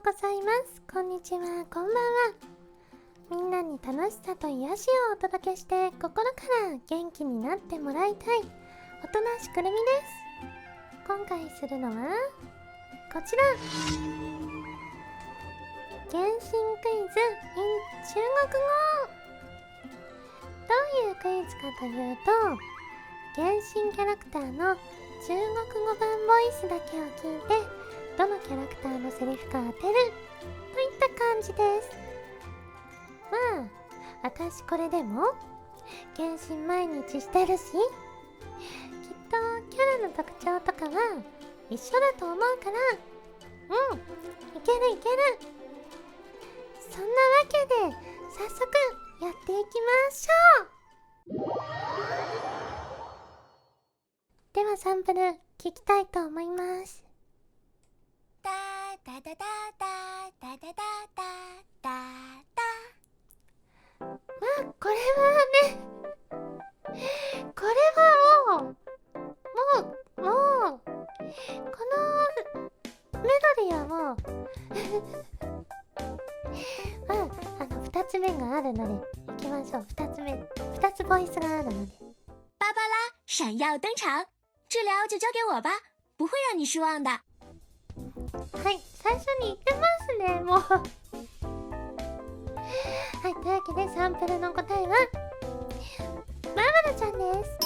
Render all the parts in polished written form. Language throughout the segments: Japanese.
ございます。こんにちは、こんばんは。みんなに楽しさと癒しをお届けして心から元気になってもらいたいおとなしくるみです。今回するのはこちら、原神クイズ in 中国語。どういうクイズかというと、原神キャラクターの中国語版ボイスだけを聞いてどのキャラクターのセリフか当てるといった感じです。まあ私これでも原神毎日してるし、きっとキャラの特徴とかは一緒だと思うから、いけるいける。そんなわけで早速やっていきましょう。ではサンプル聞きたいと思います。ダダダダダダダダダダ。これはね、これはもうこのメロディーはもう2つ目があるのでいきましょう。2つボイスがあるので。芭芭拉闪耀登場，治療就交給我吧，不會讓你失望的。はい、最初に言ってますね、もうはい、というわけでサンプルの答えはバーバラちゃんです。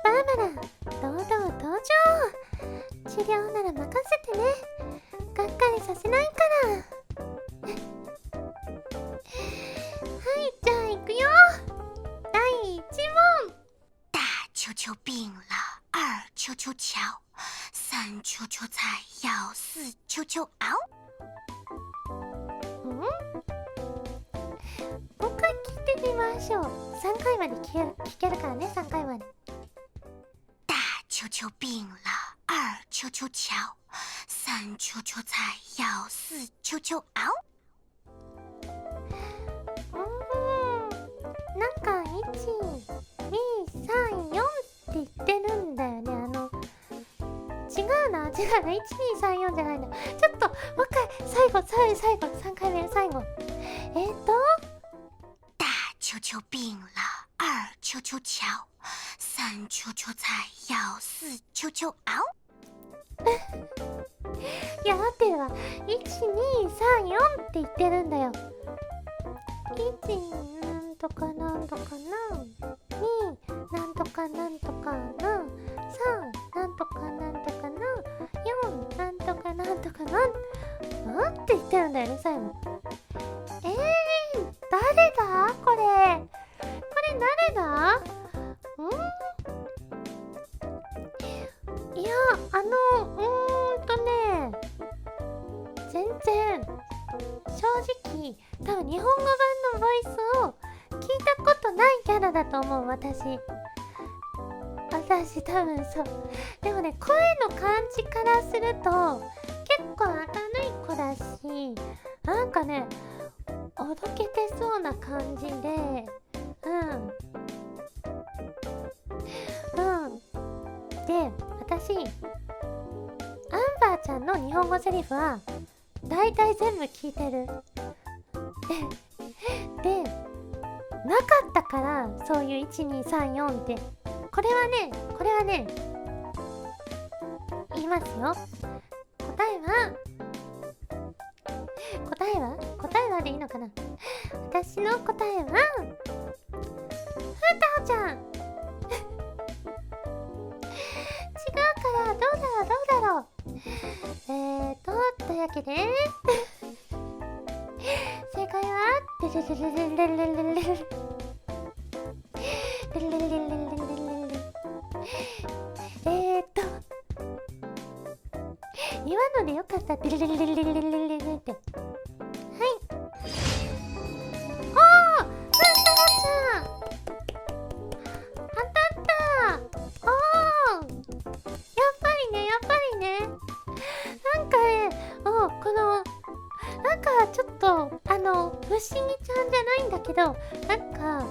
バーバラ、堂々登場。治療なら任せてね、がっかりさせないからはい、じゃあ行くよ。第1問。大球球病了，二球球瞧，三球球菜要，四球球熬。もう一回聞いてみましょう。3回まで聞けるからね、3回まで。大球球病了，二球球瞧，三球球菜要，四球球熬。なんか1,2,3,4って言ってるんだよね。違うな、1,2,3,4じゃないんだ。ちょっともう一回、最後3回目、最後。大球球病了，二球球瞧，三球球菜要，四球球熬。いや、合ってるわ。1,2,3,4って言ってるんだよ。1なんとかなんとかな、2なんとかなんとかな、3なんとかなんとかな、4なんとかなんとかなんって言ってるんだよね、最後。誰だこれ誰だ？いや、全然正直多分日本語版のボイスを聞いたことないキャラだと思う。私多分そう。でもね、声の感じからすると結構明るい子だし、なんかね、おどけてそうな感じで、で、私アンバーちゃんの日本語セリフはだいたい全部聞いてる。で、なかったから、そういう 1,2,3,4 って。これはね、言いますよ。答えはでいいのかな。私の答えはふたおちゃん違うから、どうだろう。というわけで正解は今のでよかった。って。はい。ふたおちゃん当たった。やっぱりね。なんかね、なんかちょっと不思議ちゃんじゃないんだけど、なんか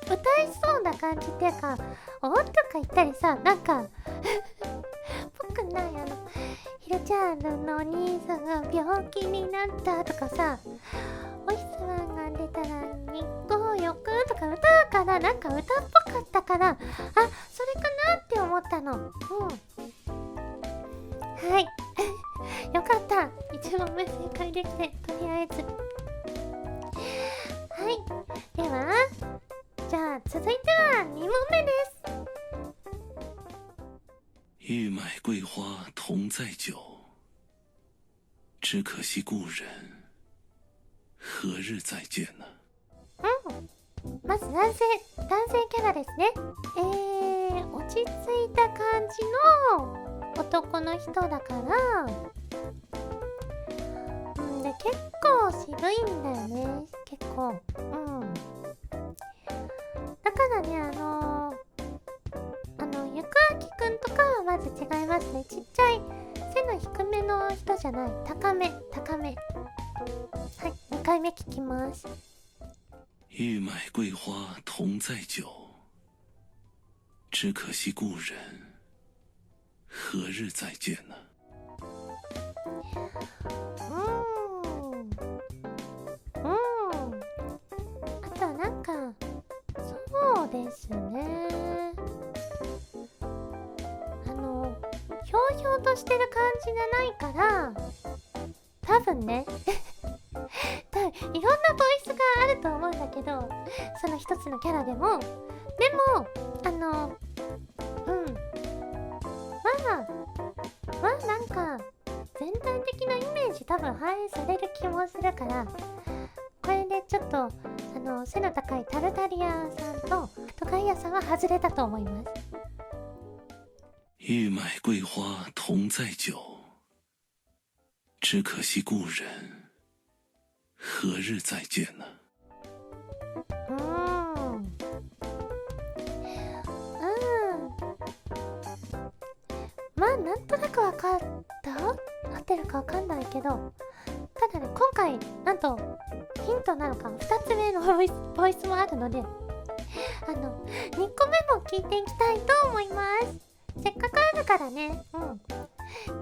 歌いそうな感じっていうか、おとか言ったりさ、なんかぽくない、ひるジャールのお兄さんが病気になったとかさ、お日様が出たら日光浴とか歌うから、なんか歌っぽかったから、あ、それかなって思ったの。はい。よかった。1問目正解できて、とりあえず。はい。では、じゃあ続いては2問目です。欲买桂花同载酒，只可惜故人何日再见呢？まず男性キャラですね。落ち着いた感じの男の人だから、で結構渋いんだよね。結構。だからね、ゆくあきくんとかはまず違いますね。ちっちゃい背の低めの人じゃない。高め。はい、2回目聞きます。欲买桂花同载酒，只可惜故人何日再见呢？あとなんか、そうですね。ひょうひょうとしてる感じがないから、多分ねいろんなボイスがあると思うんだけど、その一つのキャラでもまあなんか全体的なイメージ多分反映される気もするから、これでちょっと背の高いタルタリアさんとトカイヤさんは外れたと思います。欲买桂花同载酒，只可惜故人何日再见呢？まあなんとなく分かった。合ってるか分かんないけど、ただね、今回なんとヒントなのか2つ目のボイスもあるので、2個目も聞いていきたいと思います。せっかくあるからね。こ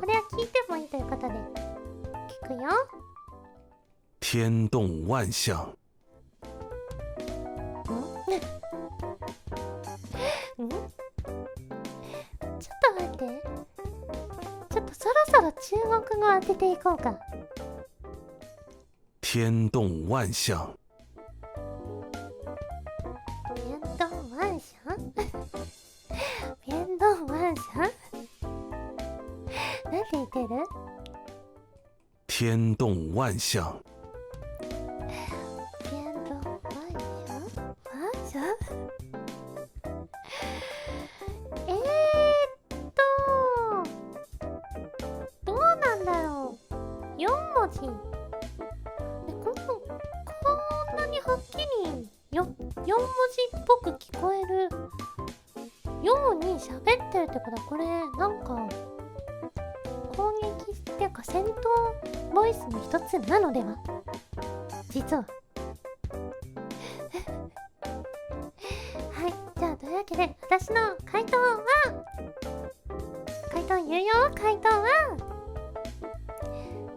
れは聞いてもいいということで聞くよ。天动万象。ちょっと待って。ちょっとそろそろ中国語当てていこうか。天動万象。天動万象？天動万象？なんて言ってる？天動万象。天動万象？万象？どうなんだろう。4文字。こんなにはっきり4文字っぽく聞こえるように喋ってるってことは、これなんか攻撃っていうか戦闘ボイスの一つなのでは、実ははい、じゃあというわけで私の回答言うよ。回答は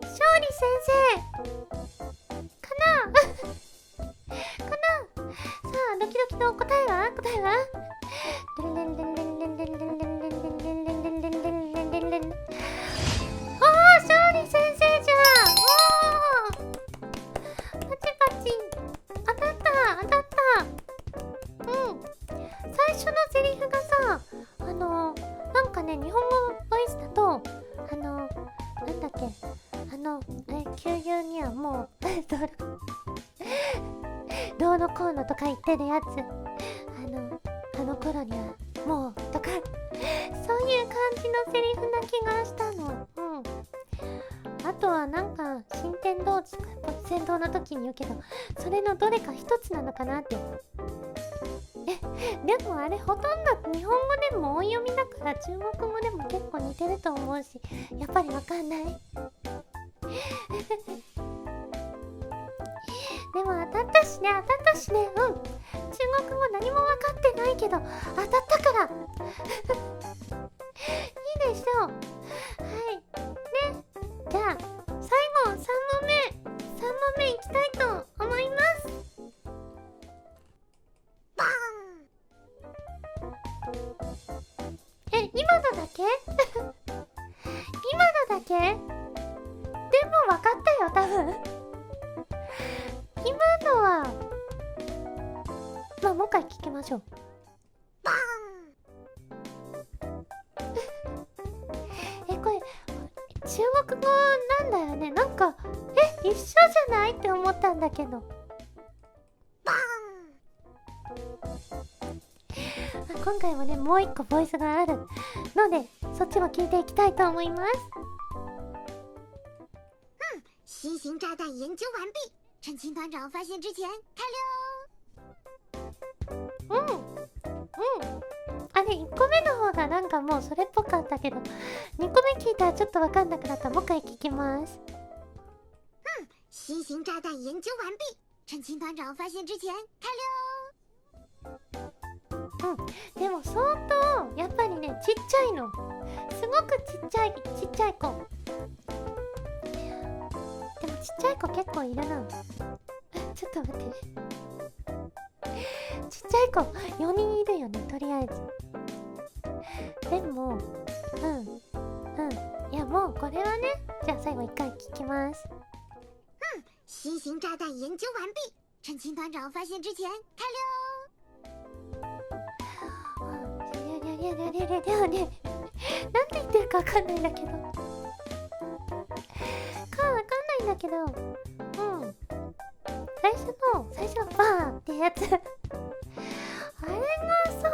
勝利先生かなかな。さあドキドキの答えは勝利先生じゃん。パチパチ当たった。最初のセリフがさ、なんかね、日本語ボイスだとなんだっけ、旧友にはもうどうのこうのとか言ってるやつ、あの頃にはもうとか、そういう感じのセリフな気がしたの。あとはなんか新天道とか戦闘の時に言うけど、それのどれか一つなのかなって。でもあれほとんど日本語でも音読みだから、中国語でも結構似てると思うし、やっぱりわかんないでも当たったしね。中国語何も分かってないけど当たったからいいでしょう。はいね。分かったよ多分。今のはまあもう一回聞きましょう。棒。これ中国語なんだよね。なんか一緒じゃないって思ったんだけど。今回もねもう一個ボイスがあるのでそっちも聞いていきたいと思います。新型炸弹研究完毕，趁秦团长发现之前开溜。あれ1個目の方がなんかもうそれっぽかったけど2個目聞いたらちょっと分かんなくなった。もう一回聞きます。新型炸弹研究完毕，趁秦团長发现之前开溜。でも相当やっぱりねちっちゃいの。すごくちっちゃい子。でもちっちゃい子結構いるな。ちょっと待って。ちっちゃい子4人いるよねとりあえず。でもいやもうこれはねじゃあ最後一回聞きます。新型炸弹研究完毕，趁秦团長发现之前开溜。なんて言ってるかわかんないんだけど最初のバーンってやつあれがさ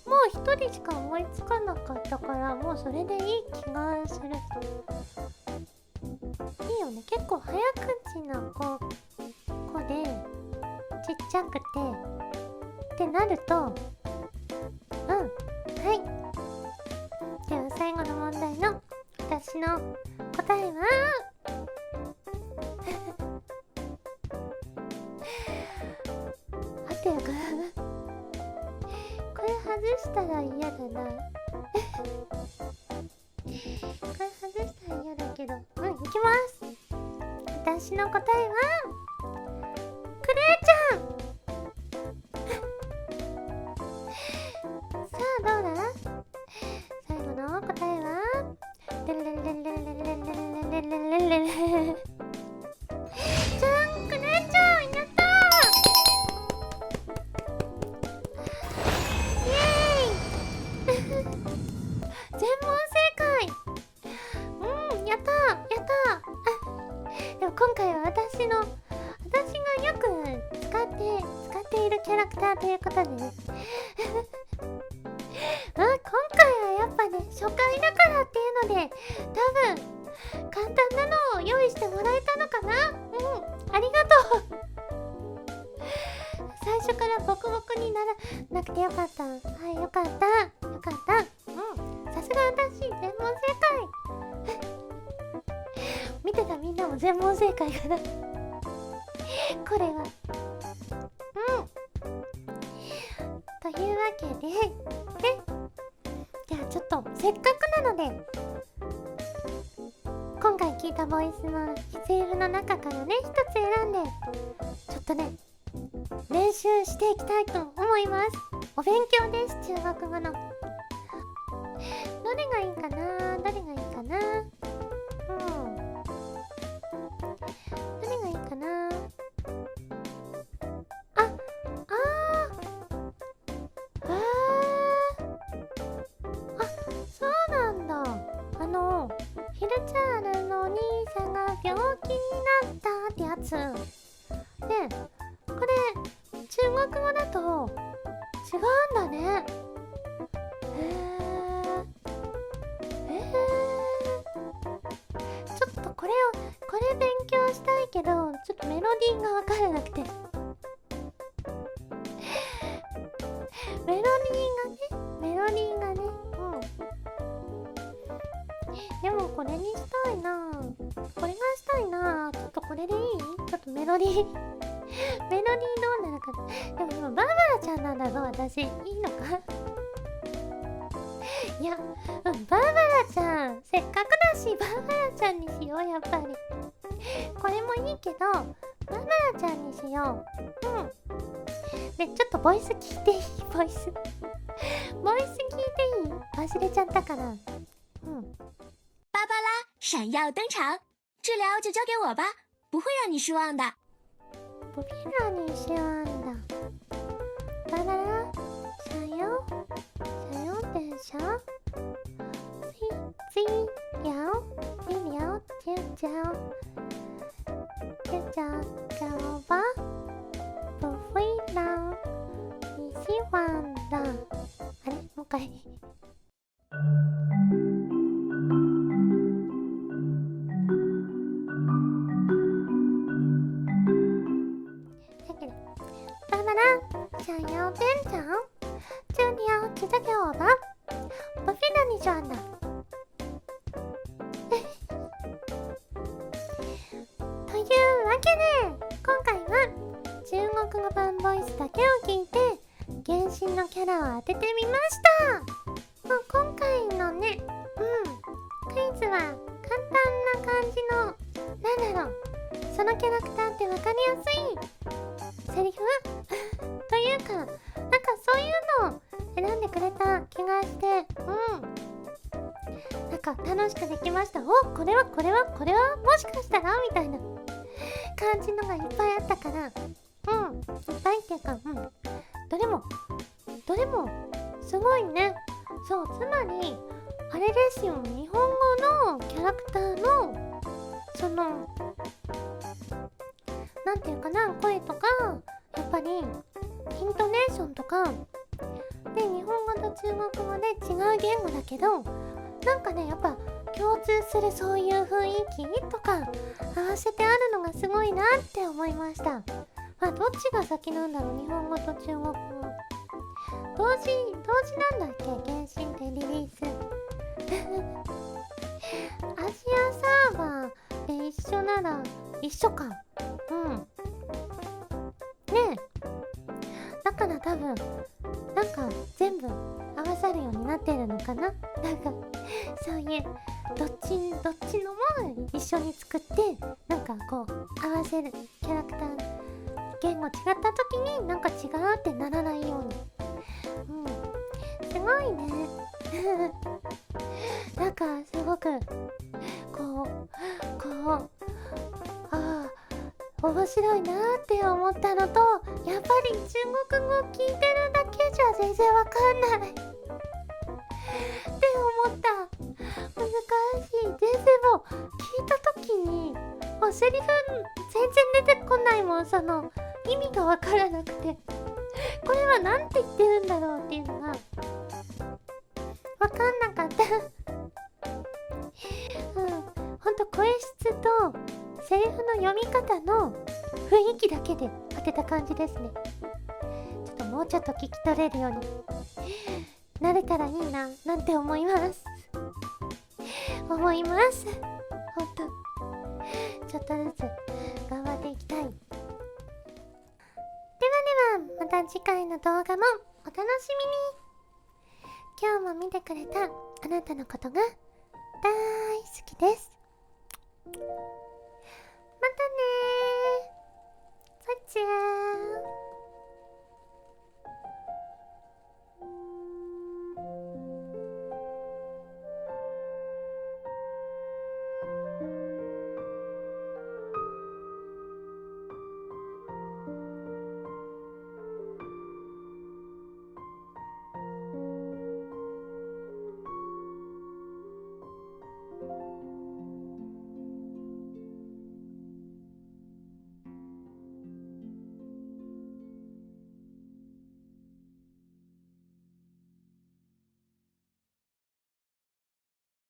もう一人しか思いつかなかったからもうそれでいい気がする。いいよね。結構早口な子でちっちゃくてってなるとはい。では最後の問題の私の答えは合ってるかなこれ外したら嫌だなこれ外したら嫌だけどいきます。私の答えはクレイちゃんさあどうだ。最後の答えはじゃんクレイちゃんやったーイエーイ全問正解。やったーでも今回は私がよく使っているキャラクターということでね今回はやっぱね初回だからっていうので多分簡単なのを用意してもらえたのかな。ありがとう最初からボコボコにならなくてよかった。はいよかったさすが私全問正解見てたみんなも全問正解かなこれはというわけでじゃあちょっとせっかくなので今回聞いたボイスのセリフの中からね一つ選んでちょっとね練習していきたいと思います。お勉強です。中国語のどれがいいかなどれがいいかなそうなんだ。ヒルチャールのお兄さんが病気になったってやつでこれ中国語だと違うんだね。ちょっとこれ勉強したいけどちょっとメロディーが分からなくてメロディーがねでもこれにしたいなこれがしたいなちょっとこれでいいちょっとメロディーどうなるかでも今バーバラちゃんなんだぞ私いいのかいやバーバラちゃんせっかくだしバーバラちゃんにしようやっぱりこれもいいけどバーバラちゃんにしようでちょっとボイス聞いていいボイス聞いていい忘れちゃったから芭芭拉闪耀登场，治疗就交给我吧，不会让你失望的。不必让你失望的。ババラ、さよでしょ。C聊就交吧，不会让你失望的。あれ、もう一回。ババラ，想要店长，这聊就交给我吧，不必让你失望的。というわけで、今回は中国語版ボイスだけを聞いて原神のキャラを当ててみました。今回のね、クイズは簡単な感じの、そのキャラクターってわかりやすいセリフというか、なんかそういうのを選んでくれた気がして、なんか楽しくできました。これはもしかしたらみたいな感じのがいっぱいあったから、いっぱいっていうか、どれもすごいね。そう、つまりあれですよ、日本語のキャラクターのそのなんていうかな、声とかやっぱりイントネーションとかで、日本語と中国語で違う言語だけど、なんかね、やっぱ共通するそういう雰囲気とか合わせてあるのがすごいなって思いました。どっちが先なんだろう、日本語と中国語。同時なんだっけ、原神ってリリースアジアサーバーで一緒なら一緒か。ねえ、だから多分なんか全部合わさるようになってるのかな。なんかそういうどっちのも一緒に作って、なんかこう合わせるキャラクター言語違った時になんか違うってならないように。すごいねなんかすごくこう面白いなって思ったのと、やっぱり中国語聞いてるだけじゃ全然わかんないって思った。難しい。全然もう聞いた時にセリフ全然出てこないもん。その意味がわからなくて、これはなんて言ってるんだろうっていうのがわかんなかったほんと声質とセリフの読み方の雰囲気だけで当てた感じですね。ちょっともうちょっと聞き取れるようになれたらいいななんて思いますほんとちょっとずつ頑張っていきたい。ではまた次回の動画もお楽しみに。今日も見てくれたあなたのことが大好きです。